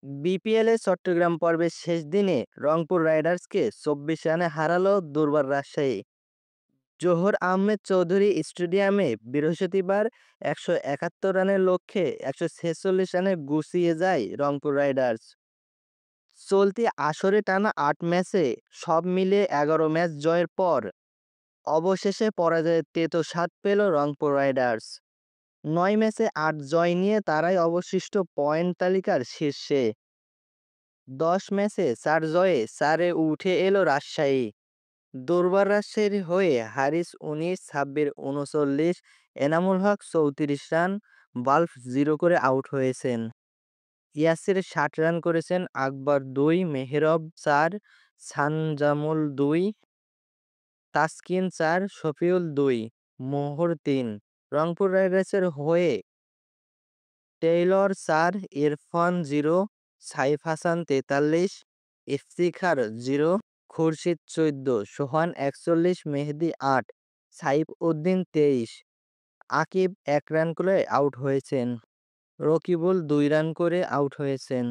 বিপিএলে চট্টগ্রাম পর্বের শেষ দিনে রংপুর রাইডার্সকে ২৪ রানে হারালো দুর্বার রাজশাহী। জোহর আহমেদ চৌধুরী স্টেডিয়ামে বৃহস্পতিবার ১৭১ রানের লক্ষ্যে ১৪৬ রানে গুছিয়ে যায় রংপুর রাইডার্স। চলতি আসরে টানা ৮ ম্যাচে সব মিলিয়ে ১১ ম্যাচ জয়ের পর অবশেষে পরাজয়ের তেতো স্বাদ পেল রংপুর রাইডার্স। ৯ ম্যাচে ৮ জয় নিয়ে তারাই অবশিষ্ট পয়েন্ট তালিকার শীর্ষে। ১০ ম্যাচে ৪ জয়ে ৪-এ উঠে এল রাজশাহী। দুর্বার রাজশাহীর হয়ে হারিস ১৯, সাব্বির ৩৯, এনামুল হক ৩৪ রান, বাল্ব ০ করে আউট হয়েছেন। ইয়াসির ৬০ রান করেছেন, আকবর ২, মেহেরব ৪, সানজামুল ২, তাসকিন ৪, শফিউল ২, মোহর ৩। রংপুর রাইডার্সের হয়ে টেইলর ৪, ইরফান ০, সাইফ হাসান ৪৩, ইফতিখার ০, খুরশিদ ১৪, সোহান ৪১, মেহেদী ৮, সাইফ উদ্দিন ২৩, আকিব ১ রান করে আউট হয়েছেন। রকিবুল ২ রান করে আউট হয়েছেন।